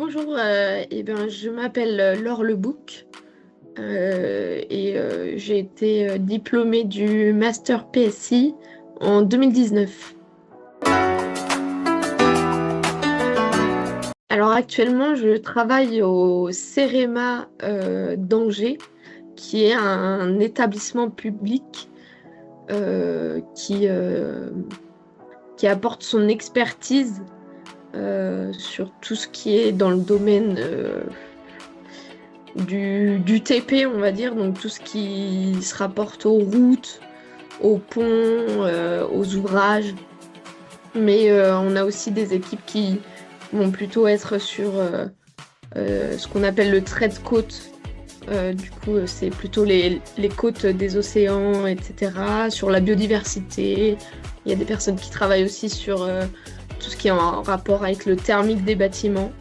Bonjour, je m'appelle Laure Lebouc j'ai été diplômée du master PSI en 2019. Alors actuellement, je travaille au CEREMA d'Angers, qui est un établissement public qui apporte son expertise sur tout ce qui est dans le domaine du TP, on va dire, donc tout ce qui se rapporte aux routes, aux ponts, aux ouvrages. Mais on a aussi des équipes qui vont plutôt être sur ce qu'on appelle le trait de côte. C'est plutôt les côtes des océans, etc. Sur la biodiversité. Il y a des personnes qui travaillent aussi sur tout ce qui est en rapport avec le thermique des bâtiments.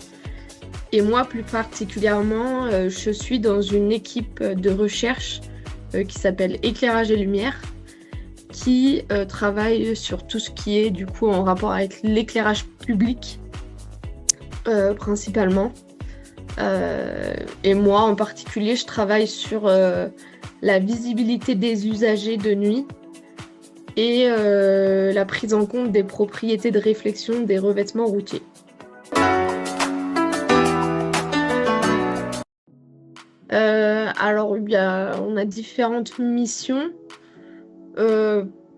Et moi, plus particulièrement, je suis dans une équipe de recherche qui s'appelle Éclairage et Lumière, qui travaille sur tout ce qui est du coup en rapport avec l'éclairage public, principalement. Et moi, en particulier, je travaille sur la visibilité des usagers de nuit et la prise en compte des propriétés de réflexion des revêtements routiers. On a différentes missions.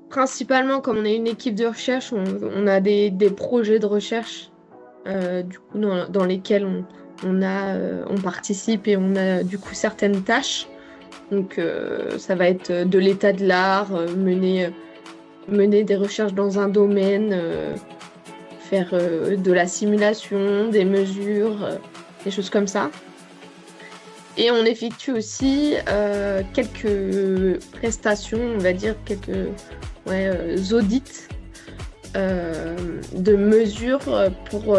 Principalement, comme on est une équipe de recherche, on a des projets de recherche dans lesquels on participe et on a du coup certaines tâches. Donc ça va être de l'état de l'art, mener des recherches dans un domaine, faire de la simulation, des mesures, des choses comme ça. Et on effectue aussi quelques prestations, on va dire, quelques audits de mesures pour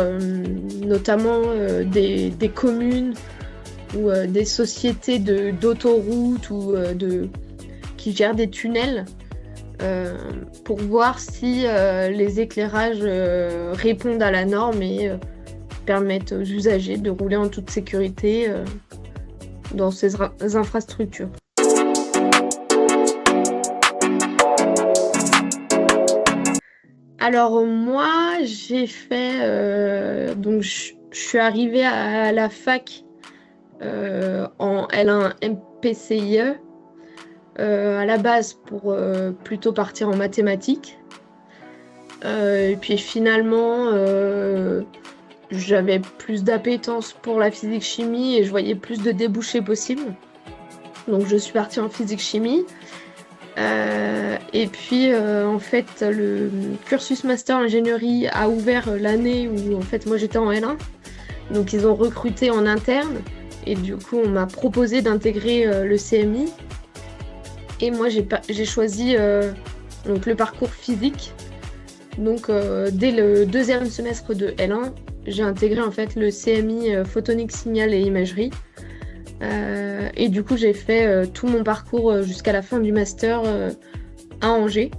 notamment des communes ou des sociétés d'autoroutes ou qui gèrent des tunnels pour voir si les éclairages répondent à la norme et permettent aux usagers de rouler en toute sécurité dans ces infrastructures. Alors moi, j'ai fait... je suis arrivée à la fac en L1 MPCIE à la base pour plutôt partir en mathématiques. Et puis finalement... j'avais plus d'appétence pour la physique-chimie et je voyais plus de débouchés possibles. Donc je suis partie en physique-chimie. Et puis en fait le cursus master ingénierie a ouvert l'année où en fait moi j'étais en L1. Donc ils ont recruté en interne et du coup on m'a proposé d'intégrer le CMI. Et moi j'ai choisi donc le parcours physique. Donc dès le deuxième semestre de L1, j'ai intégré en fait le CMI photonique, signal et imagerie. Et du coup, j'ai fait tout mon parcours jusqu'à la fin du master à Angers.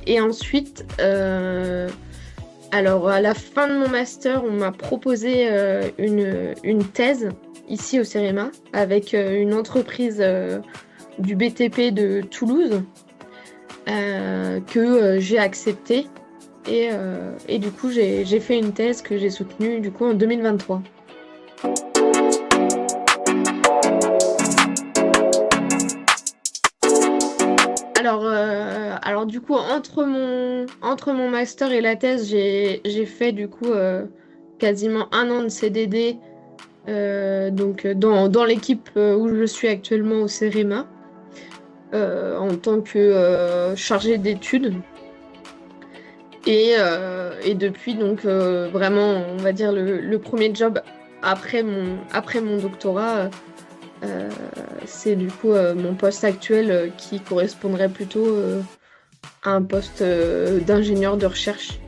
Et ensuite, à la fin de mon master, on m'a proposé une thèse ici au CEREMA avec une entreprise du BTP de Toulouse que j'ai acceptée. Et du coup, j'ai fait une thèse que j'ai soutenue du coup en 2023. Alors du coup, entre mon master et la thèse, j'ai fait du coup quasiment 1 an de CDD dans l'équipe où je suis actuellement au CEREMA en tant que chargée d'études. Et depuis, donc, vraiment, on va dire le premier job après mon doctorat, c'est du coup mon poste actuel qui correspondrait plutôt à un poste d'ingénieur de recherche,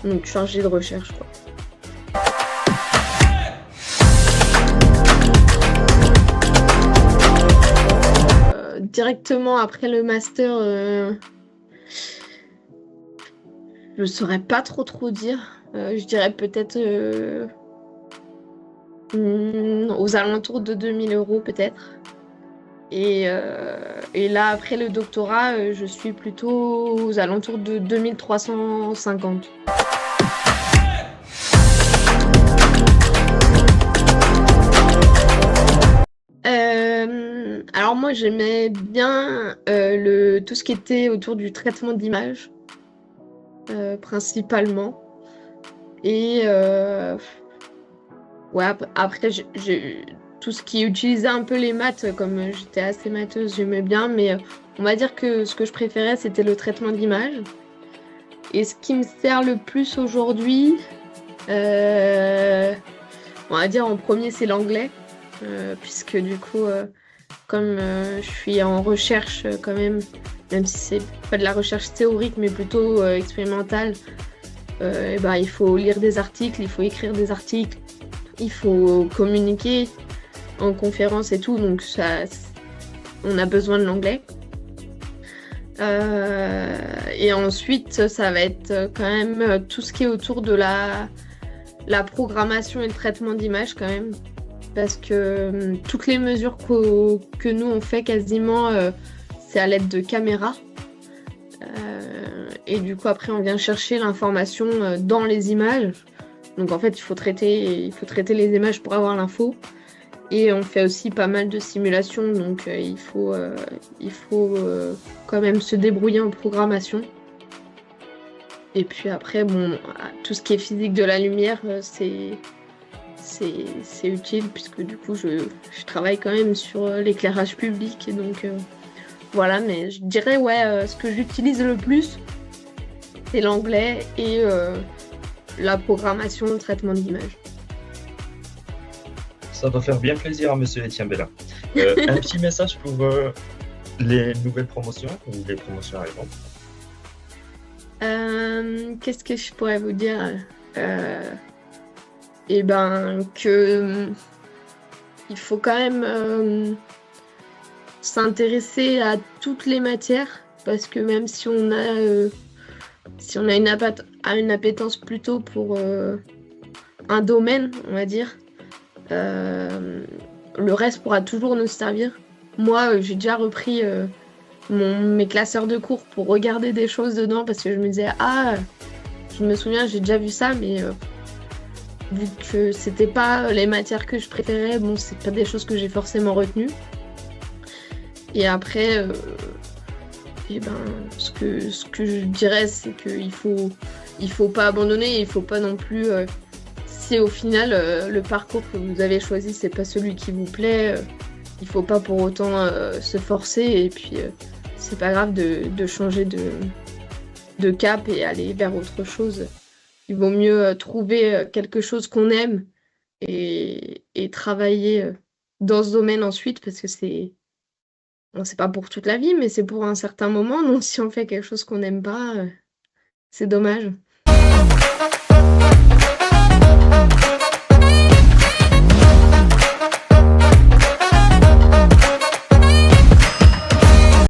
donc chargé de recherche, quoi. Directement après le master, Je saurais pas trop dire. Je dirais peut-être aux alentours de 2 000 € peut-être. Et là, après le doctorat, je suis plutôt aux alentours de 2 350. Alors moi, j'aimais bien tout ce qui était autour du traitement d'image, principalement. Et ouais, après, tout ce qui utilisait un peu les maths, comme j'étais assez matheuse, j'aimais bien, mais on va dire que ce que je préférais, c'était le traitement d'image. Et ce qui me sert le plus aujourd'hui, on va dire en premier, c'est l'anglais, puisque du coup, comme je suis en recherche quand même si c'est pas de la recherche théorique, mais plutôt expérimentale, et ben, il faut lire des articles, il faut écrire des articles, il faut communiquer en conférence et tout, donc on a besoin de l'anglais. Et ensuite, ça va être quand même tout ce qui est autour de la programmation et le traitement d'image quand même. Parce que toutes les mesures que nous on fait quasiment, c'est à l'aide de caméras. Et du coup, après, on vient chercher l'information dans les images. Donc en fait, il faut traiter les images pour avoir l'info. Et on fait aussi pas mal de simulations, donc il faut quand même se débrouiller en programmation. Et puis après, bon, tout ce qui est physique de la lumière, c'est utile, puisque du coup, je travaille quand même sur l'éclairage public. Et donc voilà, mais je dirais, ouais, ce que j'utilise le plus, c'est l'anglais et la programmation, le traitement d'image. Ça doit faire bien plaisir à Monsieur Etienne Bella. Un petit message pour les nouvelles promotions ou les promotions arrivantes. Qu'est-ce que je pourrais vous dire? Eh ben, que il faut quand même s'intéresser à toutes les matières, parce que même si on a une appétence plutôt pour un domaine, on va dire, le reste pourra toujours nous servir. Moi, j'ai déjà repris mes classeurs de cours pour regarder des choses dedans, parce que je me disais, je me souviens, j'ai déjà vu ça, mais vu que c'était pas les matières que je préférais, bon, c'est pas des choses que j'ai forcément retenues. Et après, et ben, ce que je dirais, c'est qu'il faut pas abandonner, il faut pas non plus. Si au final le parcours que vous avez choisi, c'est pas celui qui vous plaît, il faut pas pour autant se forcer, et puis c'est pas grave de changer de cap et aller vers autre chose. Il vaut mieux trouver quelque chose qu'on aime et travailler dans ce domaine ensuite, parce que c'est pas pour toute la vie, mais c'est pour un certain moment. Donc si on fait quelque chose qu'on n'aime pas, c'est dommage.